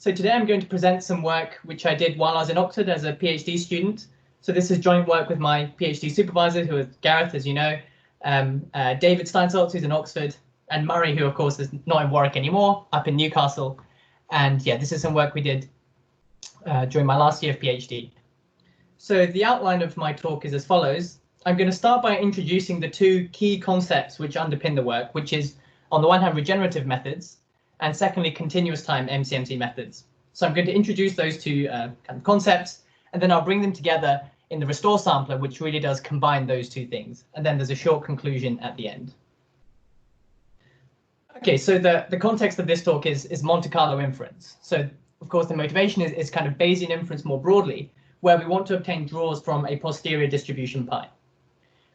So today I'm going to present some work which I did while I was in Oxford as a PhD student. So this is joint work with my PhD supervisor, who is Gareth, as you know, David Steinsaltz, who's in Oxford, and Murray, who of course is not in Warwick anymore, up in Newcastle. And yeah, this is some work we did during my last year of PhD. So the outline of my talk is as follows. I'm going to start by introducing the two key concepts which underpin the work, which is on the one hand regenerative methods, and secondly continuous time MCMC methods. So I'm going to introduce those two kind of concepts, and then I'll bring them together in the restore sampler, which really does combine those two things. And then there's a short conclusion at the end. Okay, so the context of this talk is Monte Carlo inference. So of course the motivation is kind of Bayesian inference more broadly, where we want to obtain draws from a posterior distribution pi.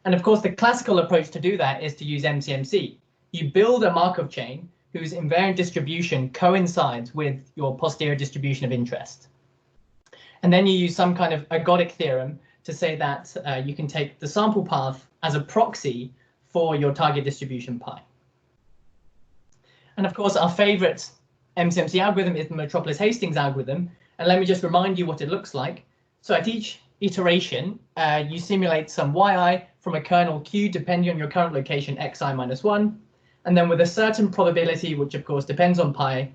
And of course the classical approach to do that is to use MCMC. You build a Markov chain whose invariant distribution coincides with your posterior distribution of interest. And then you use some kind of ergodic theorem to say that you can take the sample path as a proxy for your target distribution pi. And of course, our favorite MCMC algorithm is the Metropolis-Hastings algorithm. And let me just remind you what it looks like. So at each iteration, you simulate some yi from a kernel q depending on your current location xi minus 1. And then with a certain probability, which of course depends on pi,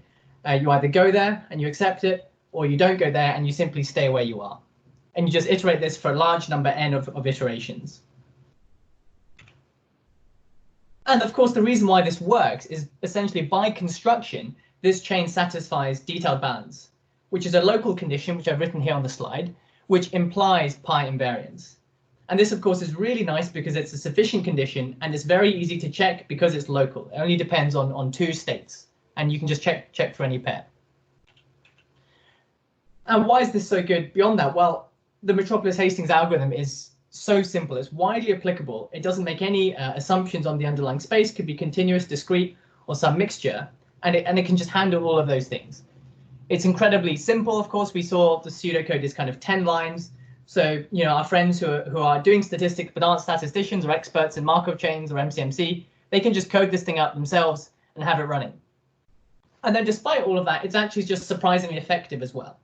you either go there and you accept it, or you don't go there and you simply stay where you are. And you just iterate this for a large number n of iterations. And of course, the reason why this works is essentially by construction, this chain satisfies detailed balance, which is a local condition, which I've written here on the slide, which implies pi invariance. And this, of course, is really nice because it's a sufficient condition and it's very easy to check because it's local. It only depends on two states, and you can just check for any pair. And why is this so good beyond that? Well, the Metropolis-Hastings algorithm is so simple. It's widely applicable. It doesn't make any assumptions on the underlying space. It could be continuous, discrete, or some mixture, and it can just handle all of those things. It's incredibly simple. Of course, we saw the pseudocode is kind of 10 lines. So, you know, our friends who are doing statistics but aren't statisticians or experts in Markov chains or MCMC, they can just code this thing up themselves and have it running. And then despite all of that, it's actually just surprisingly effective as well.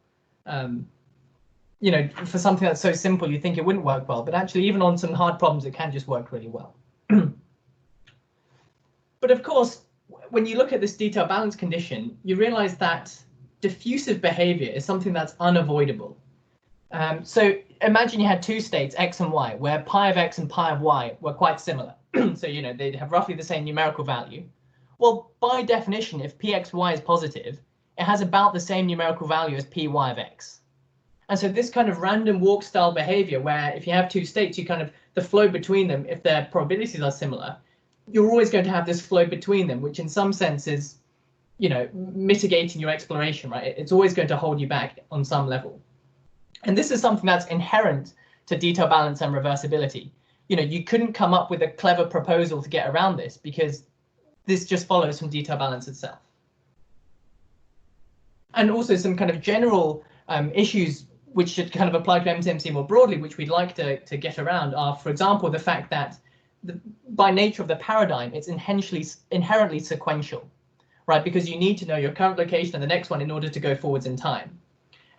You know, for something that's so simple, you think it wouldn't work well, but actually even on some hard problems, it can just work really well. But of course, when you look at this detailed balance condition, you realize that diffusive behavior is something that's unavoidable. So imagine you had two states, x and y, where pi of x and pi of y were quite similar. So, you know, they'd have roughly the same numerical value. Well, by definition, if pxy is positive, it has about the same numerical value as py of x. And so this kind of random walk style behavior, where if you have two states, you kind of, the flow between them, if their probabilities are similar, you're always going to have this flow between them, which in some sense is, you know, mitigating your exploration, right? It's always going to hold you back on some level. And this is something that's inherent to detail balance and reversibility. You know, you couldn't come up with a clever proposal to get around this because this just follows from detail balance itself. And also some kind of general issues which should kind of apply to MCMC more broadly, which we'd like to get around are, for example, the fact that by nature of the paradigm, it's inherently sequential, right? Because you need to know your current location and the next one in order to go forwards in time.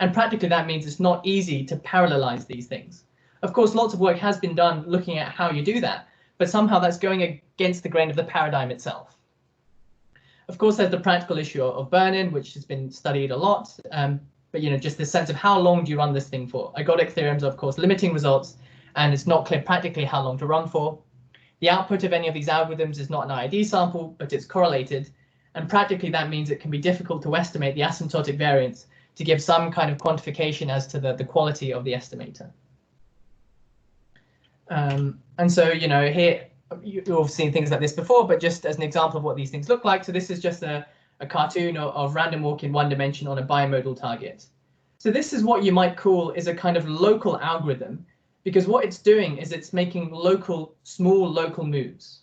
And practically that means it's not easy to parallelize these things. Of course, lots of work has been done looking at how you do that, but somehow that's going against the grain of the paradigm itself. Of course, there's the practical issue of burn-in, which has been studied a lot, but you know, just this sense of how long do you run this thing for? Ergodic theorems are, of course, limiting results, and it's not clear practically how long to run for. The output of any of these algorithms is not an IID sample, but it's correlated, and practically that means it can be difficult to estimate the asymptotic variance to give some kind of quantification as to the quality of the estimator. And so, you know, here you've seen things like this before, but just as an example of what these things look like. So this is just a cartoon of random walk in one dimension on a bimodal target. So this is what you might call is a kind of local algorithm, because what it's doing is it's making small local moves.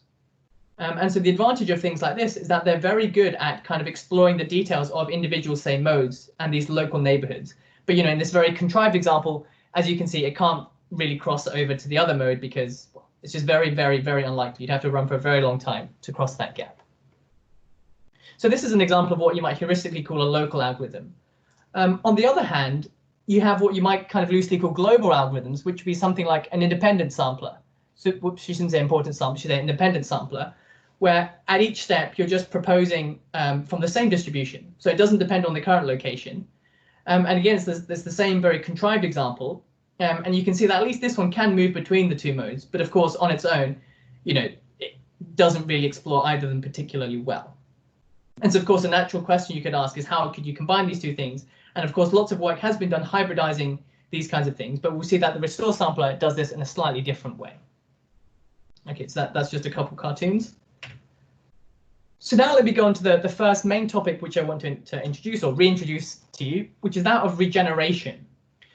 And so the advantage of things like this is that they're very good at kind of exploring the details of individual, say, modes and these local neighborhoods. But, you know, in this very contrived example, as you can see, it can't really cross over to the other mode because it's just very, very, very unlikely. You'd have to run for a very long time to cross that gap. So this is an example of what you might heuristically call a local algorithm. On the other hand, you have what you might kind of loosely call global algorithms, which would be something like an independent sampler. So, whoops, she shouldn't say important sampler, she should say independent sampler, where at each step you're just proposing from the same distribution. So it doesn't depend on the current location. And again, there's the same very contrived example. And you can see that at least this one can move between the two modes. But of course, on its own, it doesn't really explore either of them particularly well. And so, of course, a natural question you could ask is how could you combine these two things? And of course, lots of work has been done hybridizing these kinds of things. But we'll see that the restore sampler does this in a slightly different way. OK, so that's just a couple cartoons. So now let me go on to the first main topic which I want to introduce or reintroduce to you, which is that of regeneration.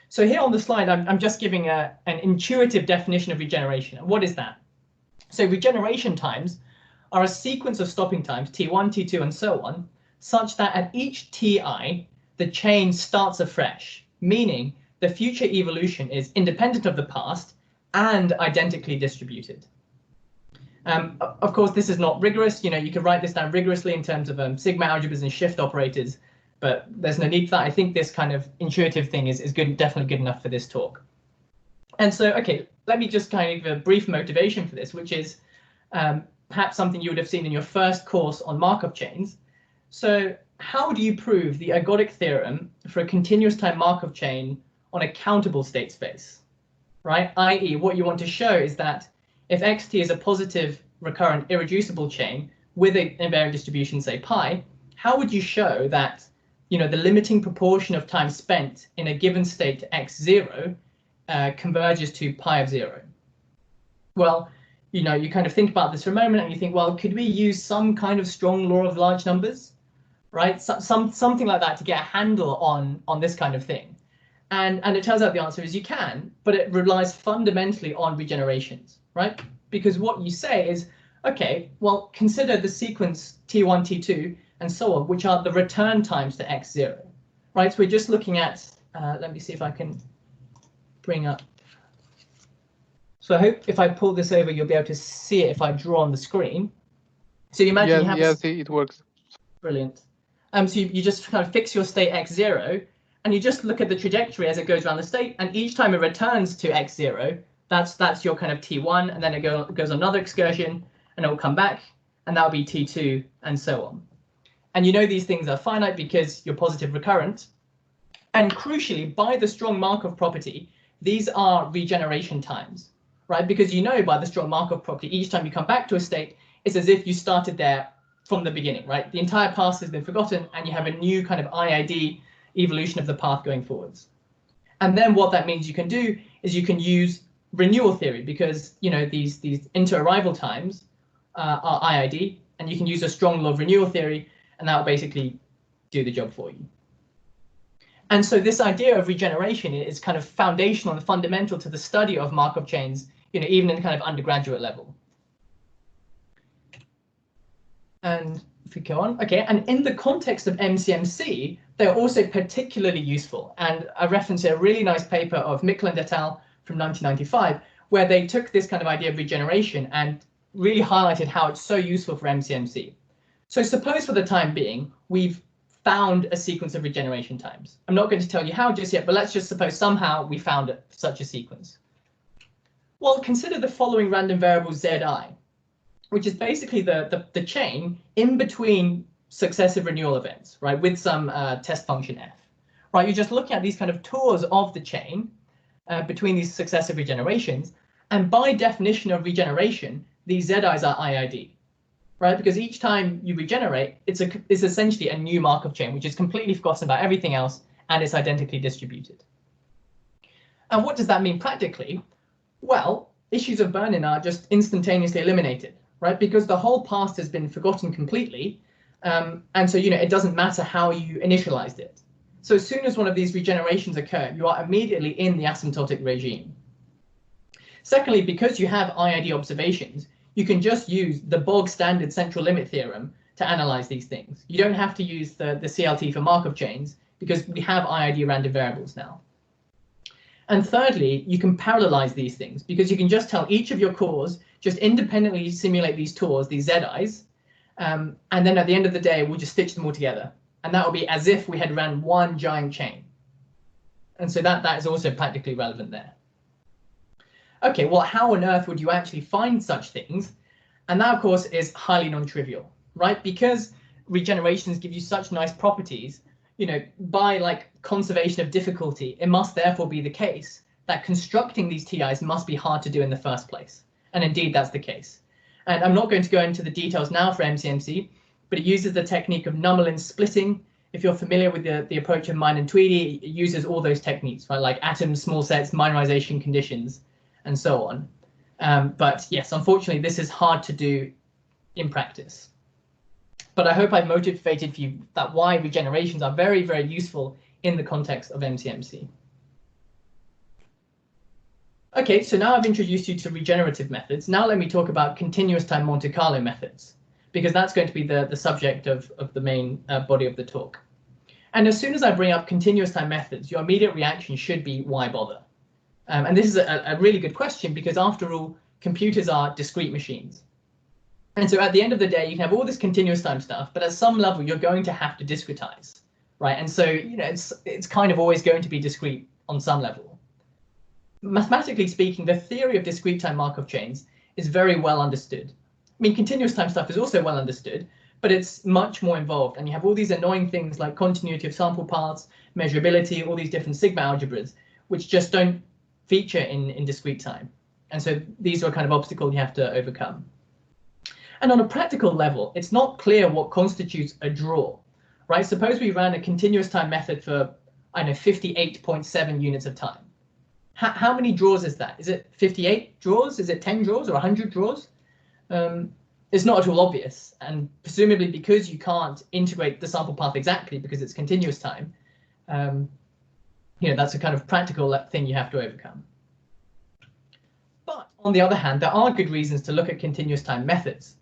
So here on the slide, I'm just giving an intuitive definition of regeneration. And what is that? So regeneration times are a sequence of stopping times, T1, T2, and so on, such that at each Ti, the chain starts afresh, meaning the future evolution is independent of the past and identically distributed. Of course, this is not rigorous. You could write this down rigorously in terms of sigma algebras and shift operators, but there's no need for that. I think this kind of intuitive thing is good, definitely good enough for this talk. And so, OK, let me just kind of give a brief motivation for this, which is perhaps something you would have seen in your first course on Markov chains. So how do you prove the ergodic theorem for a continuous time Markov chain on a countable state space, right? I.e., what you want to show is that if xt is a positive recurrent irreducible chain with an invariant distribution, say pi, how would you show that the limiting proportion of time spent in a given state to x0 converges to pi of 0? Well, you kind of think about this for a moment and you think, well, could we use some kind of strong law of large numbers, right? Something like that to get a handle on this kind of thing. And it turns out the answer is you can, but it relies fundamentally on regenerations, right? Because what you say is, OK, well, consider the sequence T1, T2, and so on, which are the return times to x0, right? So we're just looking at, let me see if I can bring up. So I hope if I pull this over, you'll be able to see it if I draw on the screen. So you imagine you have it works. Brilliant. So you just kind of fix your state x0, and you just look at the trajectory as it goes around the state, and each time it returns to x0, that's your kind of T1, and then it goes another excursion, and it will come back, and that'll be T2, and so on. And these things are finite because you're positive recurrent. And crucially, by the strong Markov property, these are regeneration times, right? Because by the strong Markov property, each time you come back to a state, it's as if you started there from the beginning, right? The entire past has been forgotten, and you have a new kind of IID evolution of the path going forwards. And then what that means you can do is you can use renewal theory, because these inter-arrival times are IID, and you can use a strong law of renewal theory, and that will basically do the job for you. And so this idea of regeneration is kind of foundational and fundamental to the study of Markov chains, even in kind of undergraduate level. And if we go on, OK, and in the context of MCMC, they're also particularly useful. And I reference here a really nice paper of Mikland et al. From 1995, where they took this kind of idea of regeneration and really highlighted how it's so useful for MCMC. So suppose for the time being, we've found a sequence of regeneration times. I'm not going to tell you how just yet, but let's just suppose somehow we found such a sequence. Well, consider the following random variable zi, which is basically the chain in between successive renewal events, right, with some test function f. Right, you're just looking at these kind of tours of the chain between these successive regenerations, and by definition of regeneration, these zi's are IID, right? Because each time you regenerate, it's essentially a new Markov chain, which is completely forgotten about everything else, and it's identically distributed. And what does that mean practically? Well, issues of burn-in are just instantaneously eliminated, right? Because the whole past has been forgotten completely, and so it doesn't matter how you initialized it. So as soon as one of these regenerations occur, you are immediately in the asymptotic regime. Secondly, because you have IID observations, you can just use the bog standard central limit theorem to analyze these things. You don't have to use the CLT for Markov chains because we have IID random variables now. And thirdly, you can parallelize these things because you can just tell each of your cores, just independently simulate these tours, these zi's, and then at the end of the day, we'll just stitch them all together. And that would be as if we had ran one giant chain. And so that is also practically relevant there. Okay, well, how on earth would you actually find such things? And that, of course, is highly non-trivial, right? Because regenerations give you such nice properties, you know, by like conservation of difficulty, it must therefore be the case that constructing these TIs must be hard to do in the first place. And indeed, that's the case. And I'm not going to go into the details now for MCMC, but it uses the technique of Nummerlin splitting. If you're familiar with the approach of Mine and Tweedy, it uses all those techniques, right? Like atoms, small sets, minorization conditions, and so on. But yes, unfortunately, this is hard to do in practice. But I hope I've motivated for you that why regenerations are very, very useful in the context of MCMC. Okay, so now I've introduced you to regenerative methods. Now let me talk about continuous time Monte Carlo methods, because that's going to be the subject of the main body of the talk. And as soon as I bring up continuous time methods, your immediate reaction should be, why bother? And this is a really good question, because after all, computers are discrete machines. And so at the end of the day, you can have all this continuous time stuff, but at some level, you're going to have to discretize, right? And so, you know, it's kind of always going to be discrete on some level. Mathematically speaking, the theory of discrete time Markov chains is very well understood. I mean, continuous time stuff is also well understood, but it's much more involved. And you have all these annoying things like continuity of sample paths, measurability, all these different sigma algebras, which just don't feature in discrete time. And so these are kind of obstacles you have to overcome. And on a practical level, it's not clear what constitutes a draw, right? Suppose we ran a continuous time method for, I don't know, 58.7 units of time. How many draws is that? Is it 58 draws? Is it 10 draws or 100 draws? It's not at all obvious. And presumably because you can't integrate the sample path exactly because it's continuous time, you know, that's a kind of practical thing you have to overcome. But on the other hand, there are good reasons to look at continuous time methods.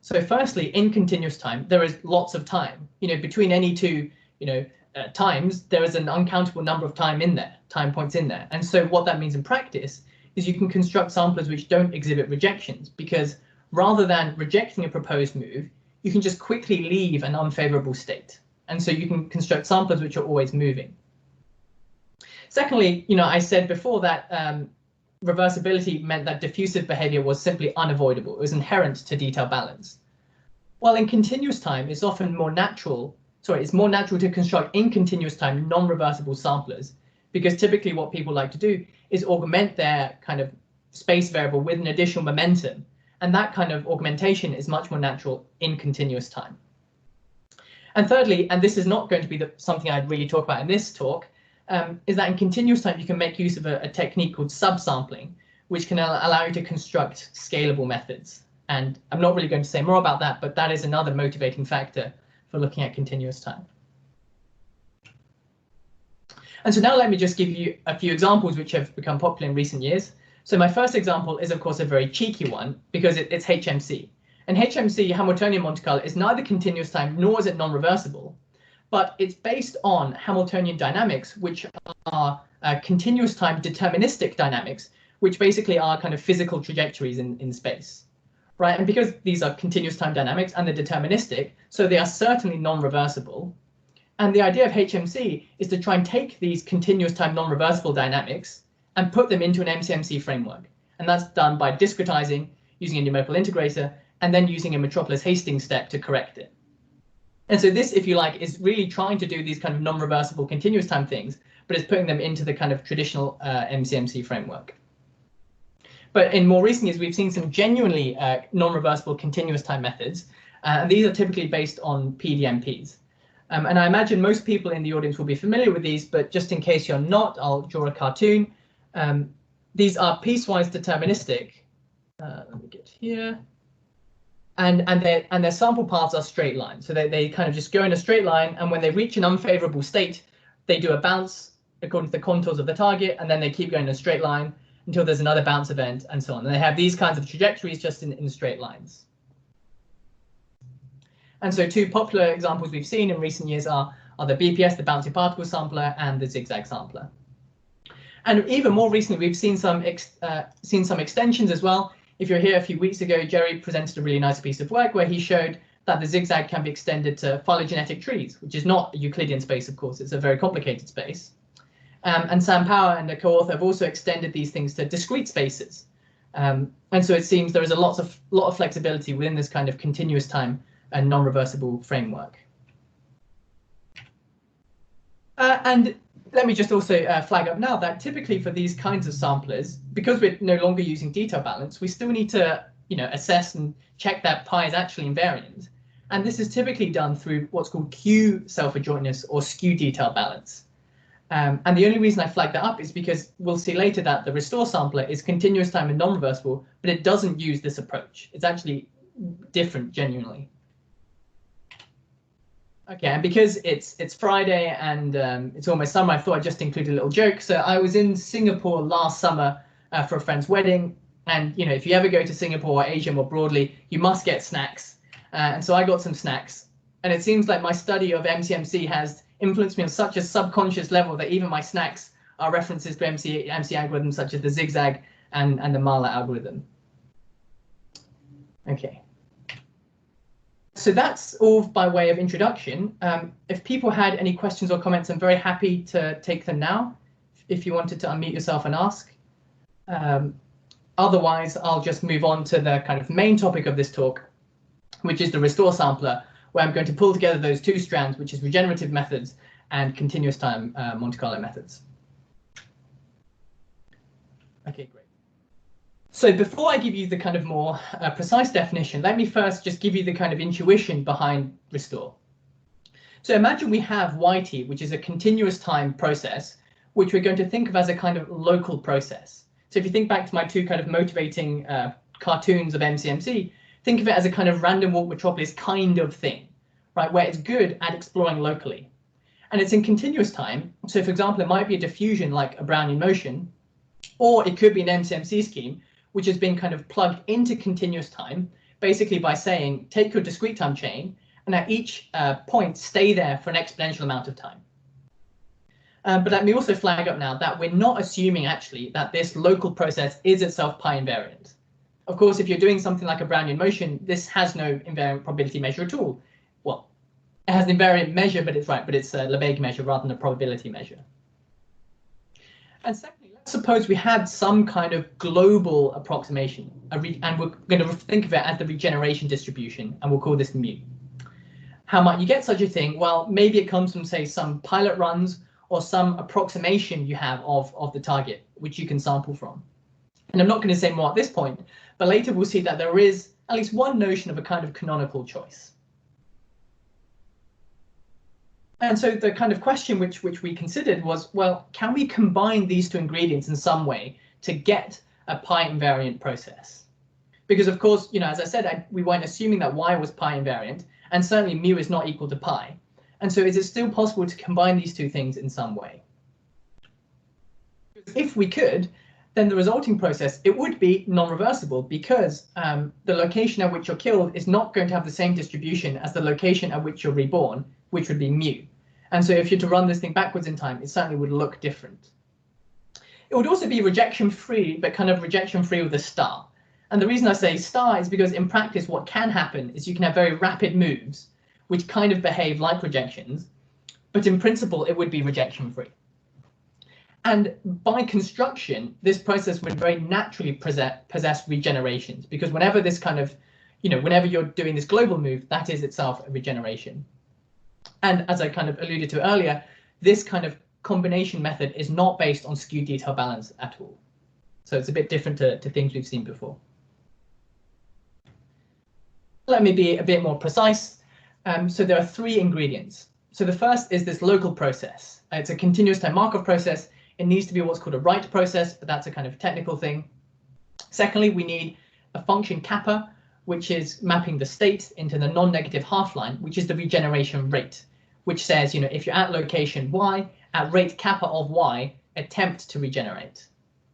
So firstly, in continuous time, there is lots of time. You know, between any two, you know, times, there is an uncountable number of time points in there. And so what that means in practice is you can construct samplers which don't exhibit rejections, because rather than rejecting a proposed move, you can just quickly leave an unfavorable state. And so you can construct samplers which are always moving. Secondly, you know, I said before that reversibility meant that diffusive behavior was simply unavoidable. It was inherent to detail balance. While in continuous time, it's often more natural, it's more natural to construct in continuous time non-reversible samplers, because typically what people like to do is augment their kind of space variable with an additional momentum. And that kind of augmentation is much more natural in continuous time. And thirdly, and this is not going to be something I'd really talk about in this talk, is that in continuous time, you can make use of a technique called subsampling, which can allow you to construct scalable methods. And I'm not really going to say more about that, but that is another motivating factor for looking at continuous time. And so now let me just give you a few examples which have become popular in recent years. So my first example is, of course, a very cheeky one, because it's HMC. And HMC, Hamiltonian Monte Carlo, is neither continuous time nor is it non-reversible, but it's based on Hamiltonian dynamics, which are continuous time deterministic dynamics, which basically are kind of physical trajectories in space, right? And because these are continuous time dynamics and they're deterministic, so they are certainly non-reversible. And the idea of HMC is to try and take these continuous time non-reversible dynamics and put them into an MCMC framework. And that's done by discretizing, using a numerical integrator, and then using a Metropolis-Hastings step to correct it. And so this, if you like, is really trying to do these kind of non-reversible continuous time things, but it's putting them into the kind of traditional MCMC framework. But in more recent years, we've seen some genuinely non-reversible continuous time methods, and these are typically based on PDMPs. And I imagine most people in the audience will be familiar with these, but just in case you're not, I'll draw a cartoon. These are piecewise deterministic. Let me get here. And their sample paths are straight lines. So they kind of just go in a straight line, and when they reach an unfavorable state, they do a bounce according to the contours of the target, and then they keep going in a straight line until there's another bounce event, and so on. And they have these kinds of trajectories just in straight lines. And so two popular examples we've seen in recent years are the BPS, the bouncing particle sampler, and the zigzag sampler. And even more recently, we've seen some extensions as well. If you're here a few weeks ago, Jerry presented a really nice piece of work where he showed that the zigzag can be extended to phylogenetic trees, which is not a Euclidean space, of course, it's a very complicated space. And Sam Power and the co-author have also extended these things to discrete spaces. And so it seems there is a lot of flexibility within this kind of continuous time and non-reversible framework. And let me just also flag up now that typically for these kinds of samplers, because we're no longer using detail balance, we still need to assess and check that pi is actually invariant. And this is typically done through what's called Q self-adjointness or skew detail balance. And the only reason I flag that up is because we'll see later that the restore sampler is continuous time and non-reversible, but it doesn't use this approach. It's actually different genuinely. Okay, and because it's Friday and it's almost summer, I thought I'd just include a little joke. So I was in Singapore last summer for a friend's wedding. And if you ever go to Singapore or Asia more broadly, you must get snacks. And so I got some snacks. And it seems like my study of MCMC has influenced me on such a subconscious level that even my snacks are references to MC algorithms such as the zigzag and the Mahler algorithm. Okay. So that's all by way of introduction. If people had any questions or comments, I'm very happy to take them now, if you wanted to unmute yourself and ask. Otherwise, I'll just move on to the kind of main topic of this talk, which is the restore sampler, where I'm going to pull together those two strands, which is regenerative methods and continuous time Monte Carlo methods. Okay, great. So before I give you the kind of more precise definition, let me first just give you the kind of intuition behind restore. So imagine we have YT, which is a continuous time process, which we're going to think of as a kind of local process. So if you think back to my two kind of motivating cartoons of MCMC, think of it as a kind of random walk metropolis kind of thing, right, where it's good at exploring locally. And it's in continuous time. So for example, it might be a diffusion like a Brownian motion, or it could be an MCMC scheme, which has been kind of plugged into continuous time, basically by saying, take your discrete time chain, and at each point, stay there for an exponential amount of time. But let me also flag up now that we're not assuming actually that this local process is itself pi invariant. Of course, if you're doing something like a Brownian motion, this has no invariant probability measure at all. Well, it has an invariant measure, but it's a Lebesgue measure rather than a probability measure. And secondly, let's suppose we had some kind of global approximation, and we're going to think of it as the regeneration distribution, and we'll call this mu. How might you get such a thing? Well, maybe it comes from, say, some pilot runs or some approximation you have of the target, which you can sample from. And I'm not going to say more at this point, but later we'll see that there is at least one notion of a kind of canonical choice. And so the kind of question which we considered was, well, can we combine these two ingredients in some way to get a pi invariant process? Because of course, as I said, we weren't assuming that y was pi invariant, and certainly mu is not equal to pi. And so is it still possible to combine these two things in some way? If we could, then the resulting process, it would be non-reversible because the location at which you're killed is not going to have the same distribution as the location at which you're reborn, which would be mu. And so if you're to run this thing backwards in time, it certainly would look different. It would also be rejection-free, but kind of rejection-free with a star. And the reason I say star is because in practice, what can happen is you can have very rapid moves, which kind of behave like rejections, but in principle, it would be rejection-free. And by construction, this process would very naturally possess regenerations, because whenever this kind of, whenever you're doing this global move, that is itself a regeneration. And as I kind of alluded to earlier, this kind of combination method is not based on skew detail balance at all. So it's a bit different to things we've seen before. Let me be a bit more precise. So there are three ingredients. So the first is this local process. It's a continuous time Markov process. It needs to be what's called a right process, but that's a kind of technical thing. Secondly, we need a function kappa, which is mapping the state into the non-negative half line, which is the regeneration rate, which says, if you're at location y, at rate kappa of y, attempt to regenerate.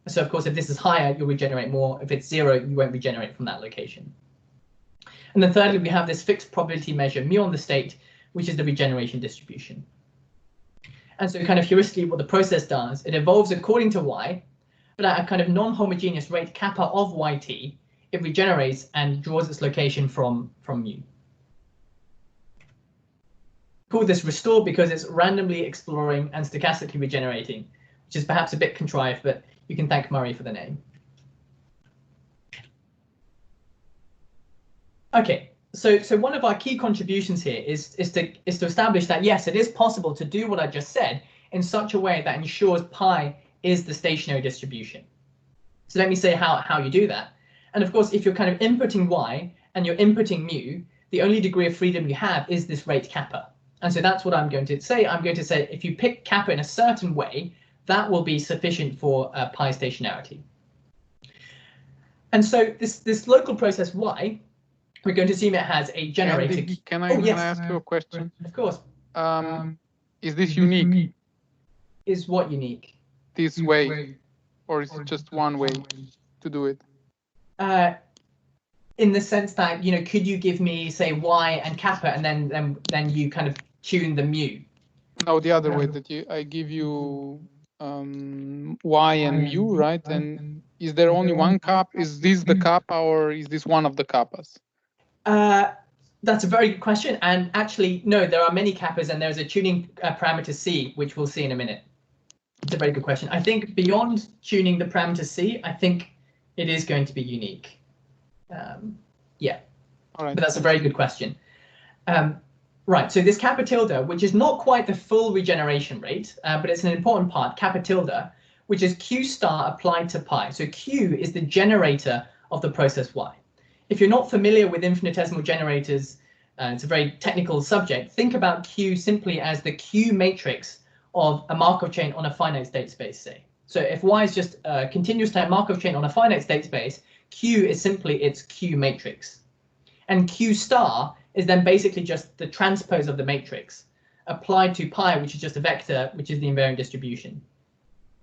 So of course, if this is higher, you'll regenerate more. If it's 0, you won't regenerate from that location. And then thirdly, we have this fixed probability measure mu on the state, which is the regeneration distribution. And so kind of heuristically, what the process does, it evolves according to y, but at a kind of non-homogeneous rate kappa of yt, it regenerates and draws its location from mu. call this restore because it's randomly exploring and stochastically regenerating, which is perhaps a bit contrived, but you can thank Murray for the name. Okay, so one of our key contributions here is to establish that yes, it is possible to do what I just said in such a way that ensures pi is the stationary distribution. So let me say how you do that. And of course, if you're kind of inputting y and you're inputting mu, the only degree of freedom you have is this rate kappa. And so that's what I'm going to say. I'm going to say if you pick kappa in a certain way, that will be sufficient for pi stationarity. And so this local process y, we're going to assume it has a generator. Andy, can I ask you a question? Of course. Is this unique? Is what unique? This way, or is it just one way to do it? In the sense that, you know, could you give me, say, y and kappa, and then you kind of tune the mu? No, the other way, that I give you y and mu, right? And is there only one kappa? Is this the kappa, or is this one of the kappas? That's a very good question. And actually, no, there are many kappas, and there's a tuning parameter c, which we'll see in a minute. It's a very good question. I think beyond tuning the parameter c, I think it is going to be unique. Yeah, all right. But that's a very good question. Right, so this kappa tilde, which is not quite the full regeneration rate, but it's an important part, kappa tilde, which is q star applied to pi. So q is the generator of the process y. If you're not familiar with infinitesimal generators, it's a very technical subject, think about q simply as the q matrix of a Markov chain on a finite state space, say. So if y is just a continuous time Markov chain on a finite state space, q is simply its q matrix. And q star is then basically just the transpose of the matrix applied to pi, which is just a vector, which is the invariant distribution.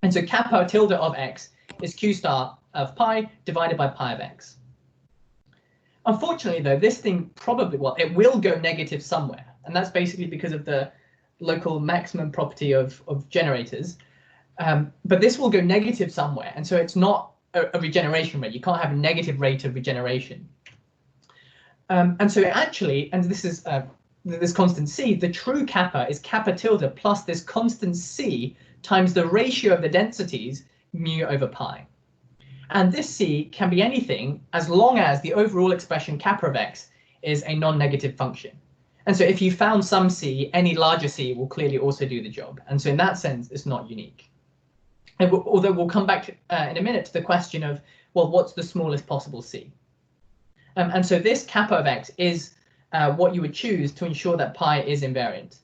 And so kappa tilde of x is q star of pi divided by pi of x. Unfortunately, though, this thing probably, well, it will go negative somewhere. And that's basically because of the local maximum property of generators. But this will go negative somewhere. And so it's not a regeneration rate. You can't have a negative rate of regeneration. And so actually, and this is this constant c, the true kappa is kappa tilde plus this constant c times the ratio of the densities mu over pi. And this c can be anything as long as the overall expression kappa of x is a non-negative function. And so if you found some c, any larger c will clearly also do the job. And so in that sense, it's not unique. And although we'll come back in a minute to the question of, well, what's the smallest possible c? And so this kappa of x is what you would choose to ensure that pi is invariant.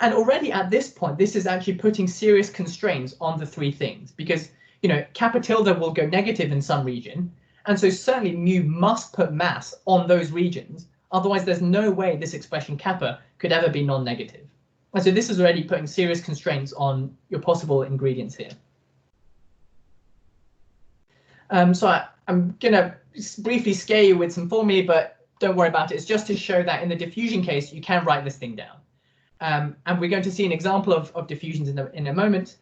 And already at this point, this is actually putting serious constraints on the three things, because, you know, kappa tilde will go negative in some region. And so certainly mu must put mass on those regions. Otherwise, there's no way this expression kappa could ever be non-negative. And so this is already putting serious constraints on your possible ingredients here. So I'm going to briefly scare you with some formulae, but don't worry about it. It's just to show that in the diffusion case, you can write this thing down. And we're going to see an example of diffusions in a moment.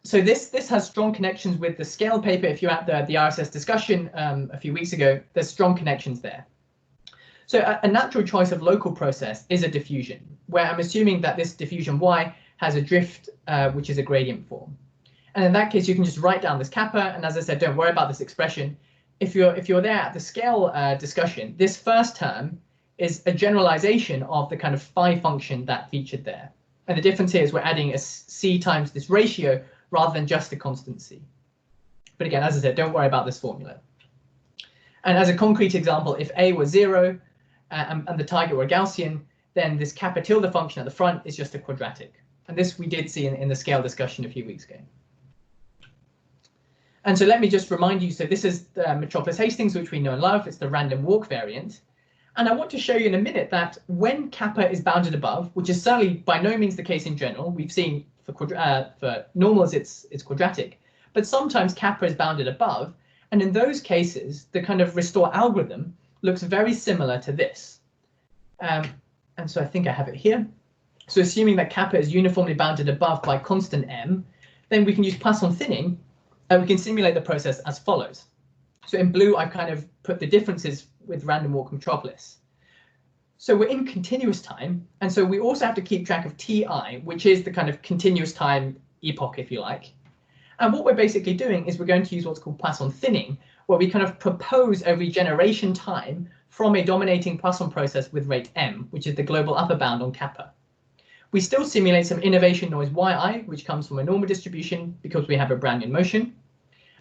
So this has strong connections with the scale paper. If you're at the RSS discussion a few weeks ago, there's strong connections there. So a natural choice of local process is a diffusion, where I'm assuming that this diffusion y has a drift, which is a gradient form. And in that case, you can just write down this kappa. And as I said, don't worry about this expression. If you're there at the scale discussion, this first term is a generalization of the kind of phi function that featured there. And the difference here is we're adding a c times this ratio rather than just a constant c. But again, as I said, don't worry about this formula. And as a concrete example, if a were 0 and the target were Gaussian, then this kappa tilde function at the front is just a quadratic. And this we did see in the scale discussion a few weeks ago. And so let me just remind you, so this is the Metropolis Hastings, which we know and love. It's the random walk variant. And I want to show you in a minute that when kappa is bounded above, which is certainly by no means the case in general, we've seen for normals it's quadratic, but sometimes kappa is bounded above. And in those cases, the kind of restore algorithm looks very similar to this. And so I think I have it here. So assuming that kappa is uniformly bounded above by constant m, then we can use Poisson thinning, and we can simulate the process as follows. So in blue, I've kind of put the differences with random walk Metropolis. So we're in continuous time, and so we also have to keep track of ti, which is the kind of continuous time epoch, if you like. And what we're basically doing is we're going to use what's called Poisson thinning, where we kind of propose a regeneration time from a dominating Poisson process with rate m, which is the global upper bound on kappa. We still simulate some innovation noise yi, which comes from a normal distribution because we have a Brownian motion.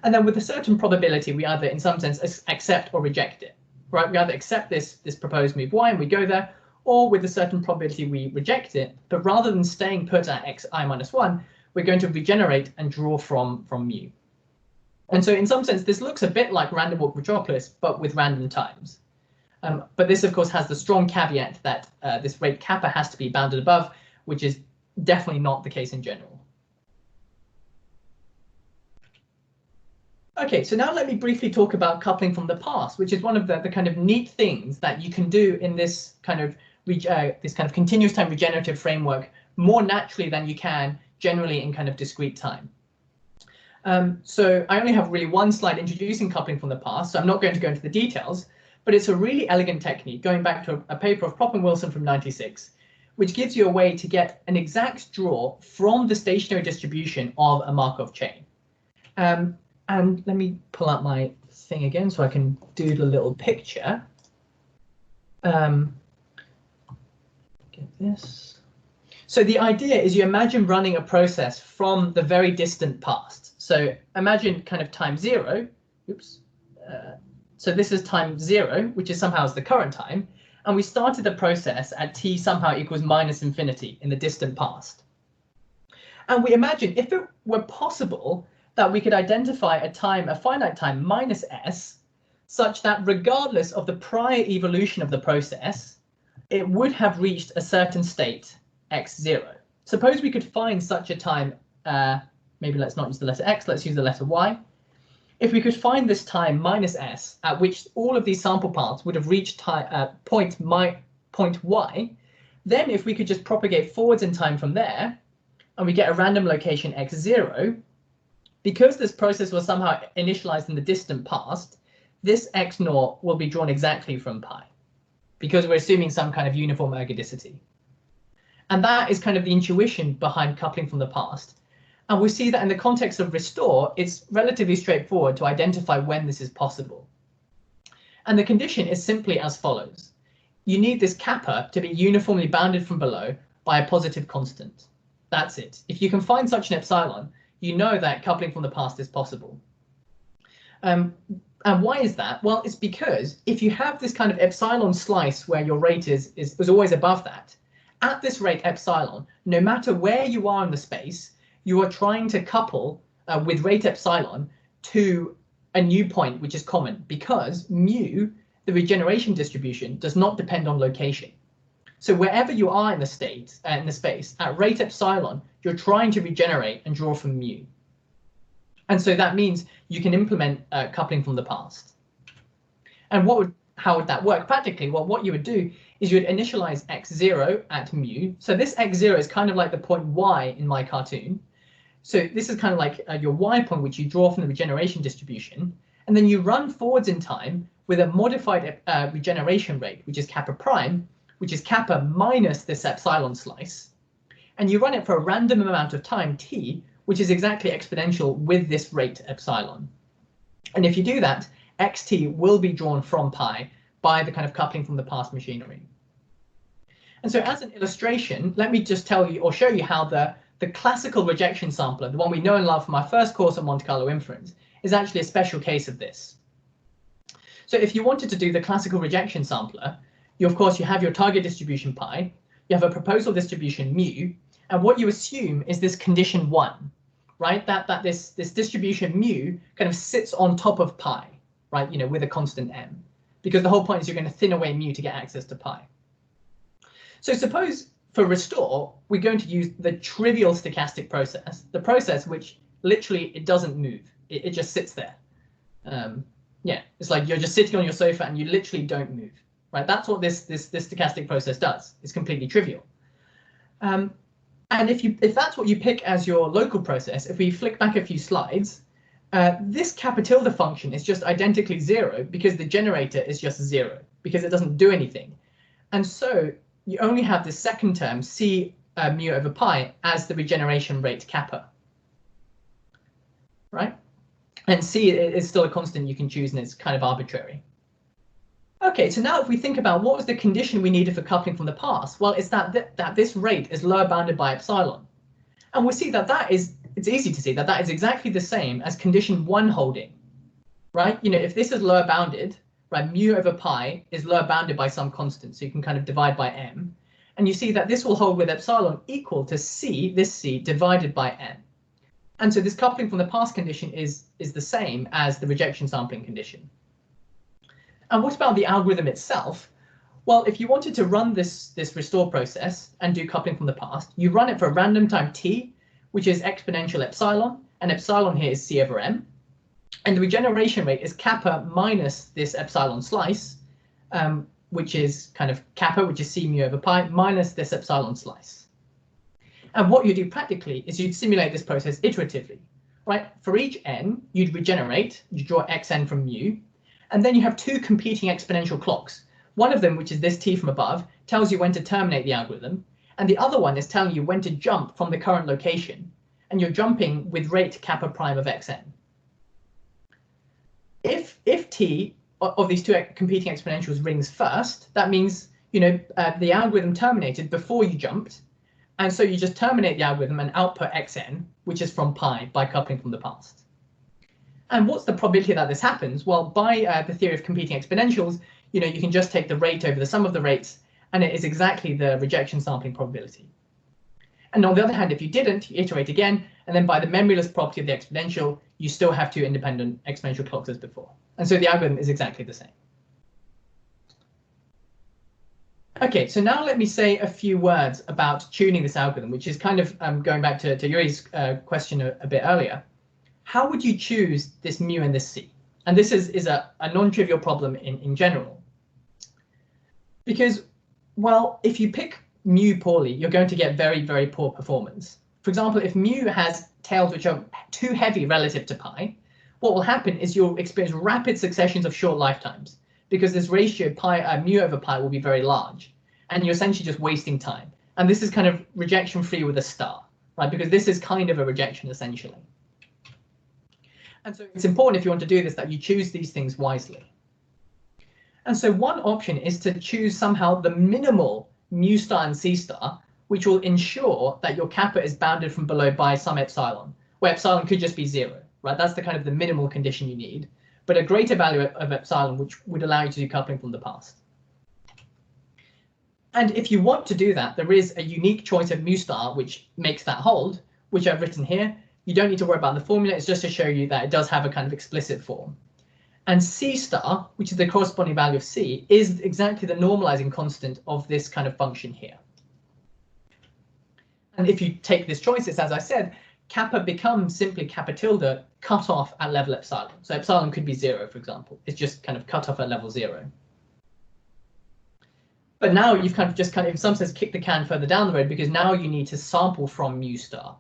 And then with a certain probability, we either in some sense accept or reject it. Right, we either accept this proposed move y and we go there, or with a certain probability we reject it. But rather than staying put at xi minus 1, we're going to regenerate and draw from mu. And so in some sense, this looks a bit like random walk metropolis, but with random times. But this, of course, has the strong caveat that this rate kappa has to be bounded above, which is definitely not the case in general. Okay, so now let me briefly talk about coupling from the past, which is one of the kind of neat things that you can do in this kind of continuous time regenerative framework more naturally than you can generally in kind of discrete time. So I only have really one slide introducing coupling from the past, so I'm not going to go into the details, but it's a really elegant technique going back to a paper of Prop and Wilson from '96, which gives you a way to get an exact draw from the stationary distribution of a Markov chain. And let me pull out my thing again so I can doodle a little picture. Get this. So the idea is you imagine running a process from the very distant past. So imagine kind of time 0. Oops. So this is time 0, which is somehow the current time. And we started the process at t somehow equals minus infinity in the distant past. And we imagine if it were possible that we could identify a finite time minus s, such that regardless of the prior evolution of the process, it would have reached a certain state, x0. Suppose we could find such a time, maybe let's not use the letter x, let's use the letter y. If we could find this time minus s, at which all of these sample paths would have reached point y, then if we could just propagate forwards in time from there, and we get a random location x0, because this process was somehow initialized in the distant past, this x0 will be drawn exactly from pi, because we're assuming some kind of uniform ergodicity. And that is kind of the intuition behind coupling from the past. And we see that in the context of restore, it's relatively straightforward to identify when this is possible. And the condition is simply as follows. You need this kappa to be uniformly bounded from below by a positive constant. That's it. If you can find such an epsilon, you know that coupling from the past is possible. And why is that? Well, it's because if you have this kind of epsilon slice where your rate is always above that, at this rate epsilon, no matter where you are in the space, you are trying to couple with rate epsilon to a new point, which is common, because mu, the regeneration distribution, does not depend on location. So wherever you are in the space, at rate epsilon, you're trying to regenerate and draw from mu. And so that means you can implement coupling from the past. And how would that work practically? Well, what you would do is you would initialize x0 at mu. So this x0 is kind of like the point y in my cartoon. So this is kind of like your y point, which you draw from the regeneration distribution. And then you run forwards in time with a modified regeneration rate, which is kappa prime, which is kappa minus this epsilon slice. And you run it for a random amount of time, t, which is exactly exponential with this rate epsilon. And if you do that, xt will be drawn from pi by the kind of coupling from the past machinery. And so as an illustration, let me just tell you or show you how the classical rejection sampler, the one we know and love from our first course on Monte Carlo inference, is actually a special case of this. So if you wanted to do the classical rejection sampler, of course, you have your target distribution pi, you have a proposal distribution mu, and what you assume is this condition 1, right? That this distribution mu kind of sits on top of pi, right? With a constant m, because the whole point is you're going to thin away mu to get access to pi. So suppose for restore, we're going to use the trivial stochastic process, the process which literally it doesn't move, it just sits there. Yeah, it's like you're just sitting on your sofa and you literally don't move. Right, that's what this stochastic process does. It's completely trivial. And if that's what you pick as your local process, if we flick back a few slides, this kappa tilde function is just identically 0 because the generator is just 0 because it doesn't do anything. And so you only have the second term, C mu over pi, as the regeneration rate kappa, right? And C is still a constant you can choose, and it's kind of arbitrary. Okay, so now if we think about what was the condition we needed for coupling from the past, well, it's that this rate is lower bounded by epsilon. And we'll see that it's easy to see that is exactly the same as condition 1 holding, right? You know, if this is lower bounded, right, mu over pi is lower bounded by some constant, so you can kind of divide by m. And you see that this will hold with epsilon equal to C, this C, divided by m. And so this coupling from the past condition is the same as the rejection sampling condition. And what about the algorithm itself? Well, if you wanted to run this restore process and do coupling from the past, you run it for a random time t, which is exponential epsilon, and epsilon here is C over m. And the regeneration rate is kappa minus this epsilon slice, which is kind of kappa, which is C mu over pi, minus this epsilon slice. And what you do practically is you'd simulate this process iteratively, right? For each n, you'd regenerate, you draw xn from mu, and then you have two competing exponential clocks. One of them, which is this t from above, tells you when to terminate the algorithm, and the other one is telling you when to jump from the current location, and you're jumping with rate kappa prime of xn. If t of these two competing exponentials rings first, that means the algorithm terminated before you jumped, and so you just terminate the algorithm and output xn, which is from pi, by coupling from the past. And what's the probability that this happens? Well, by the theory of competing exponentials, you can just take the rate over the sum of the rates, and it is exactly the rejection sampling probability. And on the other hand, if you didn't, you iterate again, and then by the memoryless property of the exponential, you still have two independent exponential clocks as before. And so the algorithm is exactly the same. Okay, so now let me say a few words about tuning this algorithm, which is kind of going back to Yuri's question a bit earlier. How would you choose this mu and this c? And this is a non-trivial problem in general. Because, well, if you pick mu poorly, you're going to get very, very poor performance. For example, if mu has tails which are too heavy relative to pi, what will happen is you'll experience rapid successions of short lifetimes, because this ratio mu over pi will be very large, and you're essentially just wasting time. And this is kind of rejection free with a star, right? Because this is kind of a rejection essentially. And so it's important, if you want to do this, that you choose these things wisely. And so one option is to choose somehow the minimal mu star and c star, which will ensure that your kappa is bounded from below by some epsilon, where epsilon could just be 0, right? That's the kind of the minimal condition you need, but a greater value of epsilon, which would allow you to do coupling from the past. And if you want to do that, there is a unique choice of mu star, which makes that hold, which I've written here. You don't need to worry about the formula. It's just to show you that it does have a kind of explicit form. And c star, which is the corresponding value of c, is exactly the normalizing constant of this kind of function here. And if you take this choice, it's, as I said, kappa becomes simply kappa tilde cut off at level epsilon. So epsilon could be 0, for example. It's just kind of cut off at level 0. But now you've kind of in some sense, kicked the can further down the road, because now you need to sample from mu star.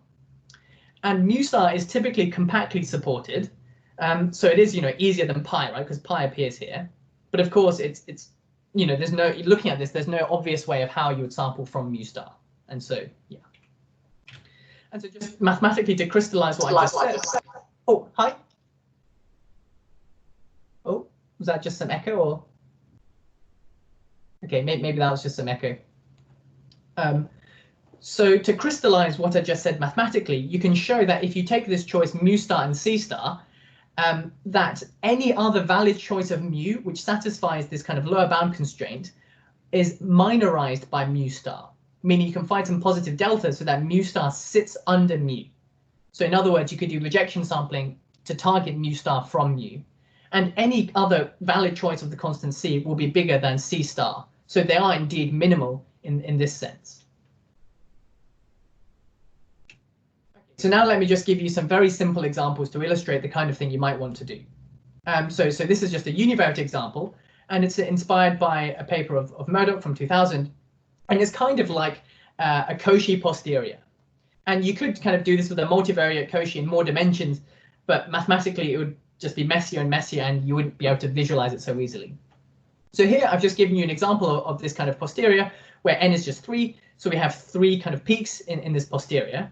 And mu star is typically compactly supported. So it is, easier than pi, right? Because pi appears here. But of course, it's there's no, looking at this, there's no obvious way of how you would sample from mu star. And so, yeah. And so just mathematically to crystallize what I just said. Oh, hi. Oh, was that just some echo or? Okay, maybe that was just some echo. So to crystallize what I just said mathematically, you can show that if you take this choice mu star and c star, that any other valid choice of mu which satisfies this kind of lower bound constraint is minorized by mu star, meaning you can find some positive delta so that mu star sits under mu. So in other words, you could do rejection sampling to target mu star from mu, and any other valid choice of the constant c will be bigger than c star. So they are indeed minimal in this sense. So now let me just give you some very simple examples to illustrate the kind of thing you might want to do. So this is just a univariate example, and it's inspired by a paper of Murdoch from 2000, and it's kind of like a Cauchy posterior. And you could kind of do this with a multivariate Cauchy in more dimensions, but mathematically it would just be messier and messier, and you wouldn't be able to visualize it so easily. So here I've just given you an example of this kind of posterior where n is just 3. So we have 3 kind of peaks in this posterior.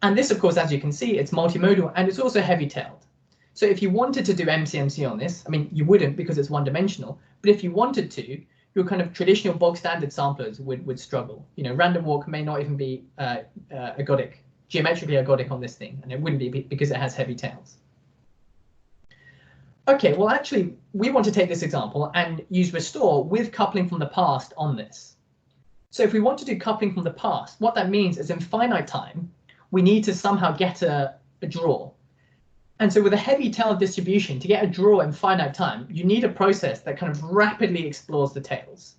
And this, of course, as you can see, it's multimodal and it's also heavy-tailed. So if you wanted to do MCMC on this, I mean, you wouldn't because it's one-dimensional. But if you wanted to, your kind of traditional bog standard samplers would struggle. You know, random walk may not even be ergodic, geometrically ergodic on this thing, and it wouldn't be because it has heavy tails. Okay, well, actually, we want to take this example and use restore with coupling from the past on this. So if we want to do coupling from the past, what that means is in finite time, we need to somehow get a draw. And so with a heavy tail distribution, to get a draw in finite time, you need a process that kind of rapidly explores the tails.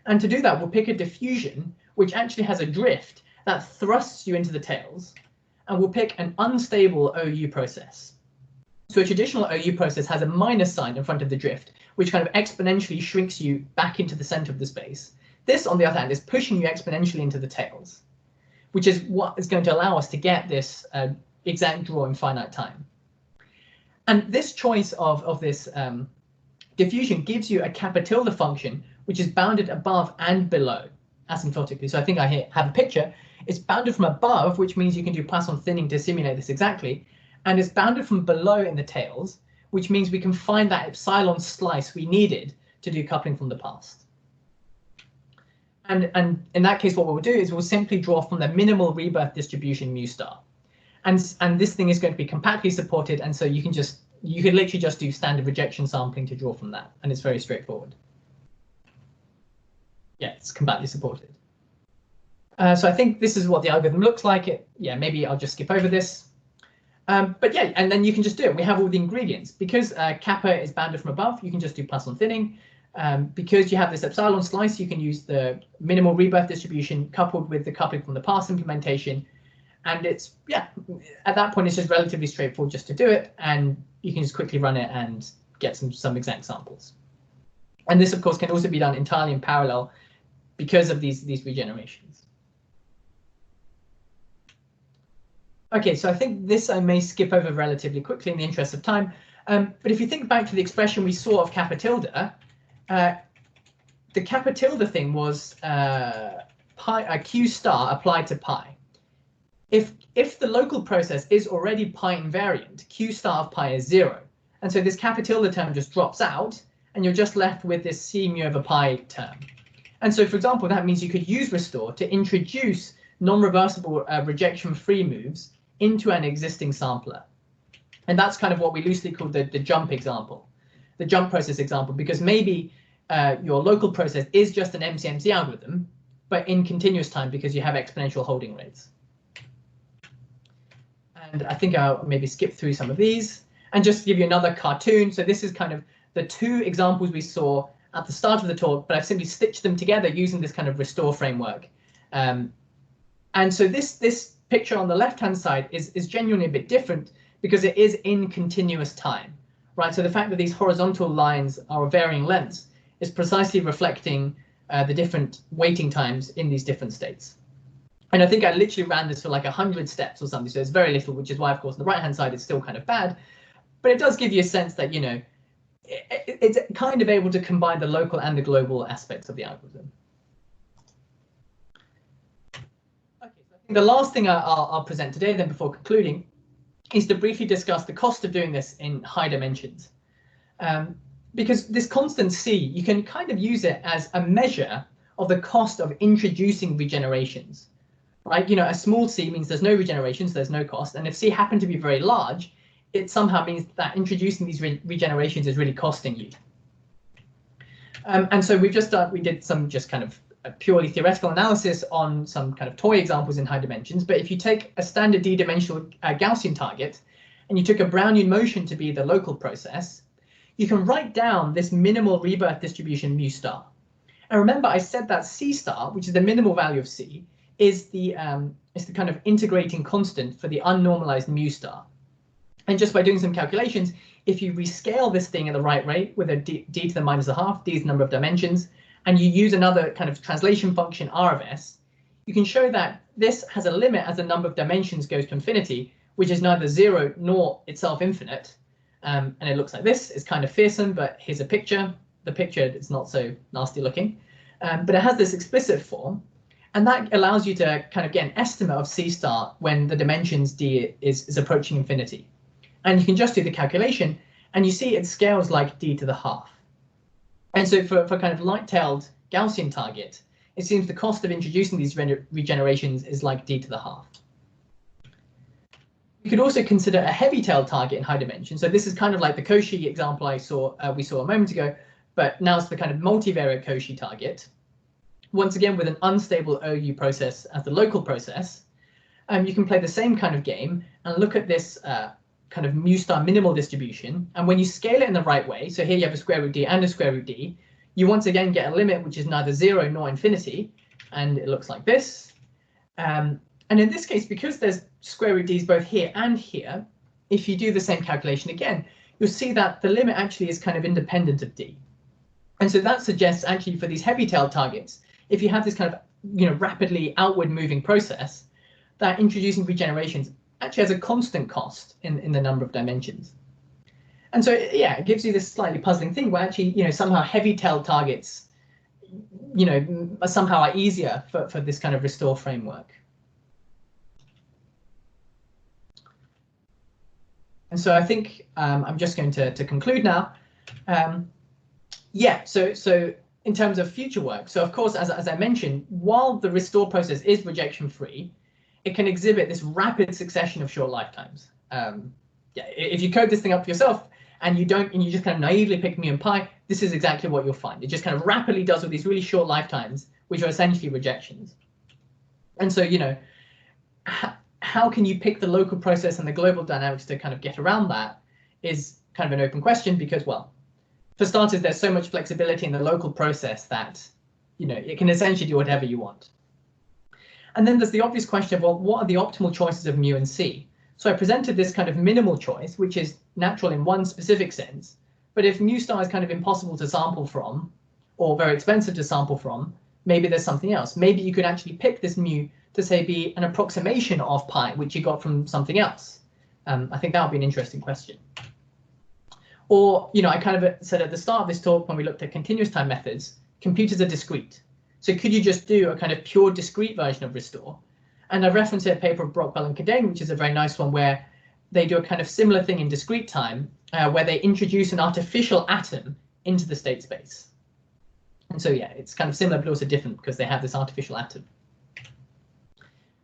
And to do that, we'll pick a diffusion, which actually has a drift that thrusts you into the tails. And we'll pick an unstable OU process. So a traditional OU process has a minus sign in front of the drift, which kind of exponentially shrinks you back into the center of the space. This, on the other hand, is pushing you exponentially into the tails, which is what is going to allow us to get this exact draw in finite time. And this choice of this diffusion gives you a kappa tilde function, which is bounded above and below asymptotically. So I think I have a picture. It's bounded from above, which means you can do Poisson thinning to simulate this exactly. And it's bounded from below in the tails, which means we can find that epsilon slice we needed to do coupling from the past. And in that case, what we'll do is we'll simply draw from the minimal rebirth distribution mu star. And this thing is going to be compactly supported, and so you can literally just do standard rejection sampling to draw from that, and it's very straightforward. Yeah, it's compactly supported. So I think this is what the algorithm looks like. Yeah, maybe I'll just skip over this. But yeah, and then you can just do it. We have all the ingredients. Because kappa is bounded from above, you can just do Poisson thinning. Because you have this epsilon slice, you can use the minimal rebirth distribution coupled with the coupling from the past implementation. And it's, yeah, at that point, it's just relatively straightforward just to do it. And you can just quickly run it and get some exact samples. And this, of course, can also be done entirely in parallel because of these regenerations. OK, so I think this I may skip over relatively quickly in the interest of time. But if you think back to the expression we saw of kappa tilde, the kappa tilde thing was q star applied to pi. If the local process is already pi invariant, q star of pi is 0. And so this kappa tilde term just drops out, and you're just left with this c mu over pi term. And so, for example, that means you could use restore to introduce non-reversible rejection-free moves into an existing sampler. And that's kind of what we loosely call the jump example, the jump process example, because maybe your local process is just an MCMC algorithm, but in continuous time because you have exponential holding rates. And I think I'll maybe skip through some of these and just give you another cartoon. So this is kind of the 2 examples we saw at the start of the talk, but I've simply stitched them together using this kind of restore framework. And so this picture on the left-hand side is genuinely a bit different because it is in continuous time, right? So the fact that these horizontal lines are of varying lengths is precisely reflecting the different waiting times in these different states. And I think I literally ran this for like 100 steps or something, so it's very little, which is why, of course, on the right-hand side, it's still kind of bad. But it does give you a sense that, you know, it's kind of able to combine the local and the global aspects of the algorithm. Okay, so I think the last thing I'll present today, then before concluding, is to briefly discuss the cost of doing this in high dimensions. Because this constant c, you can kind of use it as a measure of the cost of introducing regenerations. Right, you know, a small c means there's no regenerations, there's no cost, and if c happen to be very large, it somehow means that introducing these regenerations is really costing you. And so we did some just kind of a purely theoretical analysis on some kind of toy examples in high dimensions. But if you take a standard d-dimensional Gaussian target and you took a Brownian motion to be the local process, you can write down this minimal rebirth distribution mu star. And remember, I said that c star, which is the minimal value of c, is the kind of integrating constant for the unnormalized mu star. And just by doing some calculations, if you rescale this thing at the right rate with a d to the minus a half, d is the number of dimensions, and you use another kind of translation function r of s, you can show that this has a limit as the number of dimensions goes to infinity, which is neither 0 nor itself infinite. And it looks like this. It's kind of fearsome, but here's a picture. the picture, it's not so nasty looking, but it has this explicit form, and that allows you to kind of get an estimate of C star when the dimensions d is approaching infinity. And you can just do the calculation, and you see it scales like d to the half. And so for kind of light-tailed Gaussian target, it seems the cost of introducing these regenerations is like d to the half. You could also consider a heavy-tailed target in high dimension. So this is kind of like the Cauchy example we saw a moment ago, but now it's the kind of multivariate Cauchy target. Once again, with an unstable OU process as the local process, you can play the same kind of game and look at this kind of mu star minimal distribution. And when you scale it in the right way, so here you have a square root d and a square root d, you once again get a limit which is neither 0 nor infinity, and it looks like this. And in this case, because there's square root d's both here and here, if you do the same calculation again, you'll see that the limit actually is kind of independent of d. And so that suggests actually for these heavy-tailed targets, if you have this kind of rapidly outward moving process, that introducing regenerations actually has a constant cost in the number of dimensions. And so yeah, it gives you this slightly puzzling thing where actually somehow heavy-tailed targets somehow are easier for this kind of restore framework. And so I think I'm just going to conclude now. Yeah, so in terms of future work, so of course, as I mentioned, while the restore process is rejection-free, it can exhibit this rapid succession of short lifetimes. Yeah, if you code this thing up for yourself and you just kind of naively pick mu and pi, this is exactly what you'll find. It just kind of rapidly does with these really short lifetimes, which are essentially rejections. And so, how can you pick the local process and the global dynamics to kind of get around that is kind of an open question because, well, for starters, there's so much flexibility in the local process that, it can essentially do whatever you want. And then there's the obvious question of, well, what are the optimal choices of mu and c? So I presented this kind of minimal choice, which is natural in one specific sense. But if mu star is kind of impossible to sample from, or very expensive to sample from, maybe there's something else. Maybe you could actually pick this mu to say be an approximation of pi, which you got from something else. I think that would be an interesting question. Or, I kind of said at the start of this talk when we looked at continuous time methods, computers are discrete. So could you just do a kind of pure discrete version of restore? And I've referenced a paper of Brockwell and Cadane, which is a very nice one where they do a kind of similar thing in discrete time, where they introduce an artificial atom into the state space. And so, yeah, it's kind of similar, but also different because they have this artificial atom.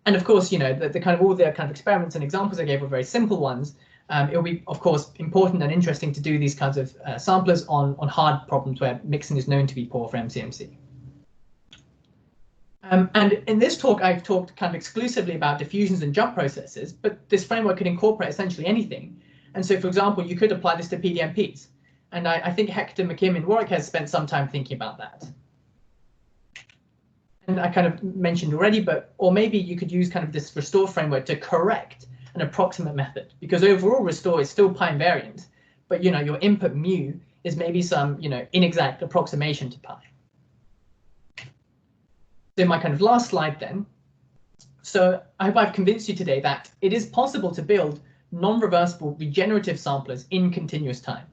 And of course, the kind of all the kind of experiments and examples I gave were very simple ones. It will be, of course, important and interesting to do these kinds of samplers on hard problems where mixing is known to be poor for MCMC. And in this talk, I've talked kind of exclusively about diffusions and jump processes, but this framework could incorporate essentially anything. And so, for example, you could apply this to PDMPs. And I think Hector McKim in Warwick has spent some time thinking about that. And I kind of mentioned already, or maybe you could use kind of this restore framework to correct an approximate method, because overall restore is still pi invariant, but your input mu is maybe some inexact approximation to pi. So my kind of last slide then. So I hope I've convinced you today that it is possible to build non-reversible regenerative samplers in continuous time,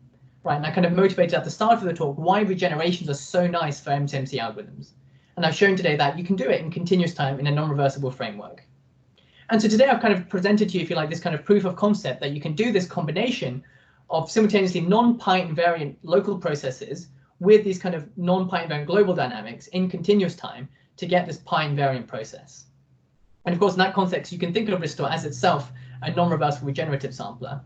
right? And I kind of motivated at the start of the talk why regenerations are so nice for MCMC algorithms. And I've shown today that you can do it in continuous time in a non-reversible framework. And so today I've kind of presented to you, if you like, this kind of proof of concept that you can do this combination of simultaneously non-pi invariant local processes with these kind of non-pi invariant global dynamics in continuous time to get this pi invariant process. And of course, in that context, you can think of restore as itself a non-reversible regenerative sampler.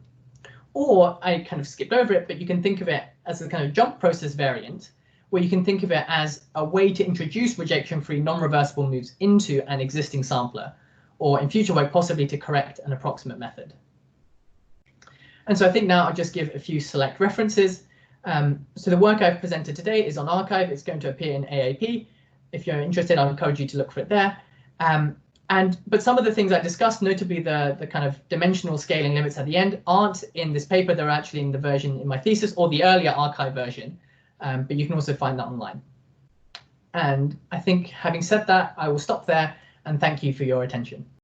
Or I kind of skipped over it, but you can think of it as a kind of jump process variant, where you can think of it as a way to introduce rejection-free non-reversible moves into an existing sampler, or in future work, possibly to correct an approximate method. And so I think now I'll just give a few select references. So the work I've presented today is on arXiv. It's going to appear in AAP. If you're interested, I encourage you to look for it there. But some of the things I discussed, notably the kind of dimensional scaling limits at the end, aren't in this paper. They're actually in the version in my thesis or the earlier arXiv version. But you can also find that online. And I think having said that, I will stop there and thank you for your attention.